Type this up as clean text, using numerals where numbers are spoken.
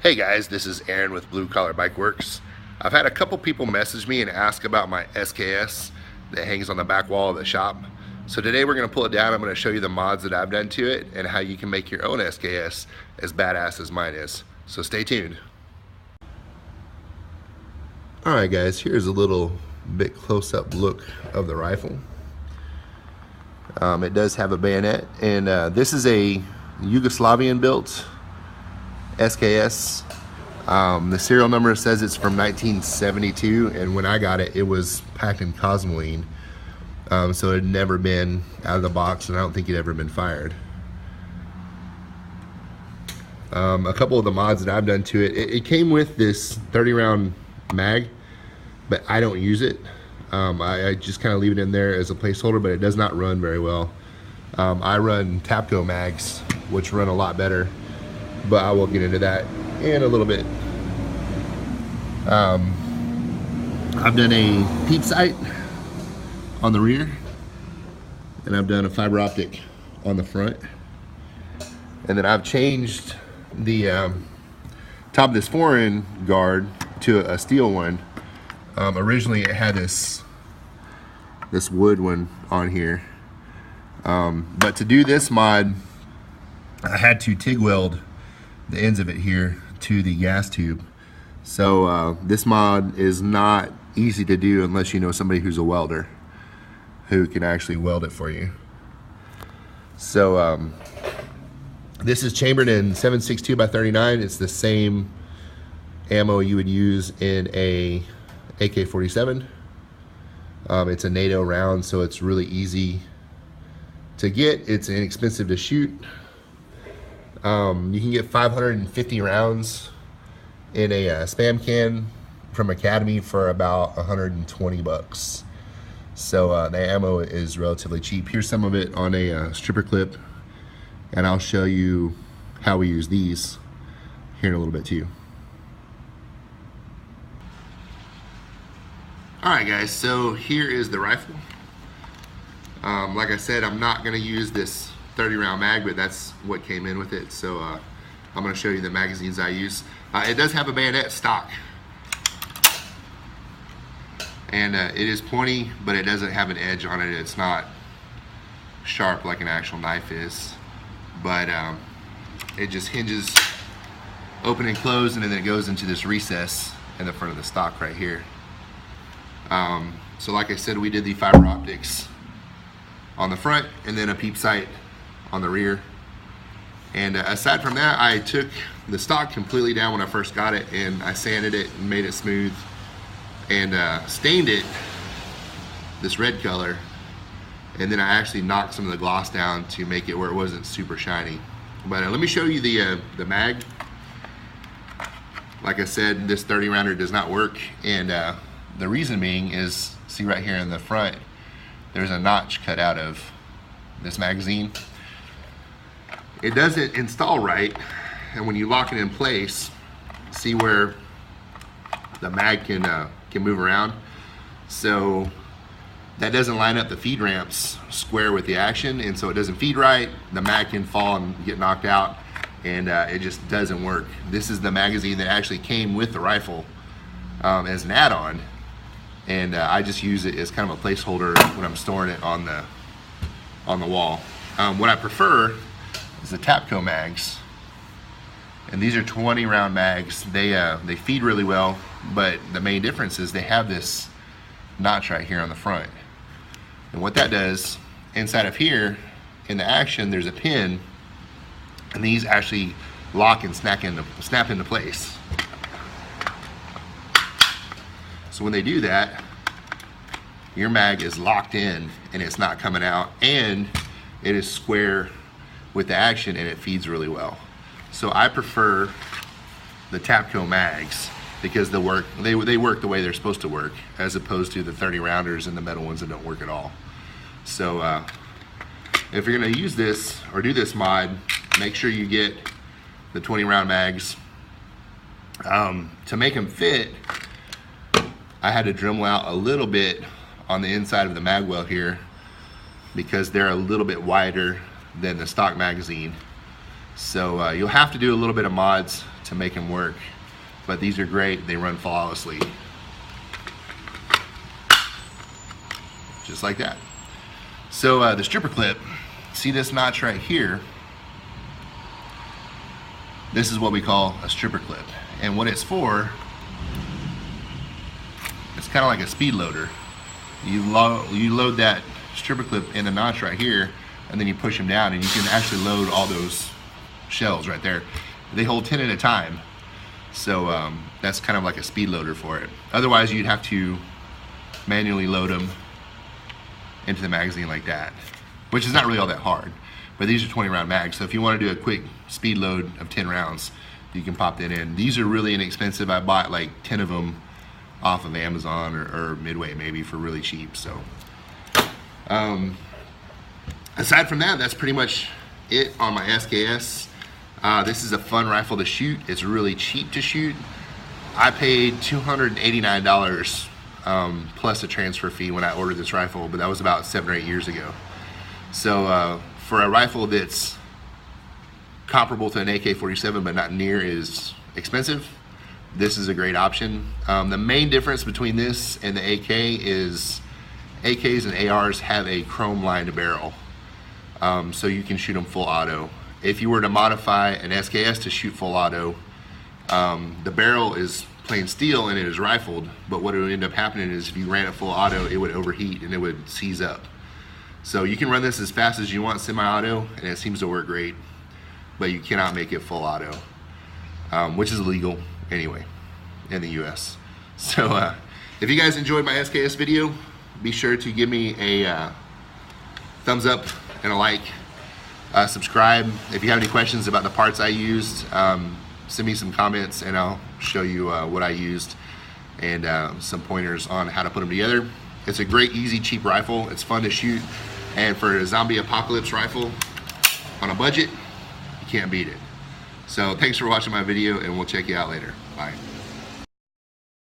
Hey guys, this is Aaron with Blue Collar Bike Works. I've had a couple people message me and ask about my SKS that hangs on the back wall of the shop. So today we're going to pull it down. I'm going to show you the mods that I've done to it and how you can make your own SKS as badass as mine is. So stay tuned. Alright guys, here's a little bit close-up look of the rifle. It does have a bayonet, and this is a Yugoslavian built SKS. The serial number says it's from 1972, and when I got it, it was packed in cosmoline, so it had never been out of the box, and I don't think it had ever been fired. A couple of the mods that I've done to it, it came with this 30 round mag, but I don't use it. I just kind of leave it in there as a placeholder, but it does not run very well. I run Tapco mags, which run a lot better, but I will get into that in a little bit. I've done a peep sight on the rear, and I've done a fiber optic on the front, and then I've changed the top of this foreign guard to a steel one. Originally it had this wood one on here, but to do this mod I had to TIG weld the ends of it here to the gas tube. So this mod is not easy to do unless you know somebody who's a welder who can actually weld it for you. So this is chambered in 7.62 by 39. It's the same ammo you would use in a AK-47. It's a NATO round, so it's really easy to get. It's inexpensive to shoot. You can get 550 rounds in a spam can from Academy for about 120 bucks. So the ammo is relatively cheap. Here's some of it on a stripper clip, and I'll show you how we use these here in a little bit too. Alright guys, so here is the rifle. Like I said, I'm not going to use this 30 round mag, but that's what came in with it. So I'm going to show you the magazines I use. It does have a bayonet stock, and it is pointy, but it doesn't have an edge on it. It's not sharp like an actual knife is, but it just hinges open and close, and then it goes into this recess in the front of the stock right here. So like I said, we did the fiber optics on the front and then a peep sight on the rear. And aside from that, I took the stock completely down when I first got it, and I sanded it and made it smooth, and stained it this red color, and then I actually knocked some of the gloss down to make it where it wasn't super shiny. But let me show you the mag. Like I said, this 30 rounder does not work, and the reason being is, see right here in the front, there's a notch cut out of this magazine. It doesn't install right, and when you lock it in place, see where the mag can move around. So that doesn't line up the feed ramps square with the action, and so it doesn't feed right. The mag can fall and get knocked out, and it just doesn't work. This is the magazine that actually came with the rifle as an add-on, and I just use it as kind of a placeholder when I'm storing it on the wall. What I prefer is the Tapco mags, and these are 20 round mags. They feed really well, but the main difference is they have this notch right here on the front, and what that does, inside of here in the action, there's a pin, and these actually lock and snap into place. So when they do that, your mag is locked in and it's not coming out, and it is square with the action, and it feeds really well. So I prefer the Tapco mags because they work the way they're supposed to work, as opposed to the 30 rounders and the metal ones that don't work at all. So if you're going to use this or do this mod, make sure you get the 20 round mags. To make them fit, I had to Dremel out a little bit on the inside of the mag well here, because they're a little bit wider than the stock magazine. So you'll have to do a little bit of mods to make them work. But these are great, they run flawlessly. Just like that. So the stripper clip, see this notch right here? This is what we call a stripper clip. And what it's for, it's kind of like a speed loader. You load that stripper clip in the notch right here, and then you push them down, and you can actually load all those shells right there. They hold 10 at a time, so that's kind of like a speed loader for it. Otherwise, you'd have to manually load them into the magazine like that, which is not really all that hard. But these are 20 round mags, so if you want to do a quick speed load of 10 rounds, you can pop that in. These are really inexpensive. I bought like 10 of them off of Amazon or Midway maybe for really cheap. So aside from that, that's pretty much it on my SKS. This is a fun rifle to shoot. It's really cheap to shoot. I paid $289 plus a transfer fee when I ordered this rifle, but that was about 7 or 8 years ago. So for a rifle that's comparable to an AK-47 but not near as expensive, this is a great option. The main difference between this and the AK is AKs and ARs have a chrome lined barrel, so you can shoot them full auto. If you were to modify an SKS to shoot full auto, the barrel is plain steel and it is rifled, but what would end up happening is if you ran it full auto, it would overheat and it would seize up. So you can run this as fast as you want semi-auto, and it seems to work great, but you cannot make it full auto, which is illegal anyway in the US. So if you guys enjoyed my SKS video, be sure to give me a thumbs up and a like. Subscribe. If you have any questions about the parts I used, send me some comments and I'll show you what I used and some pointers on how to put them together. It's a great, easy, cheap rifle. It's fun to shoot, and for a zombie apocalypse rifle on a budget, you can't beat it. So thanks for watching my video, and we'll check you out later. Bye.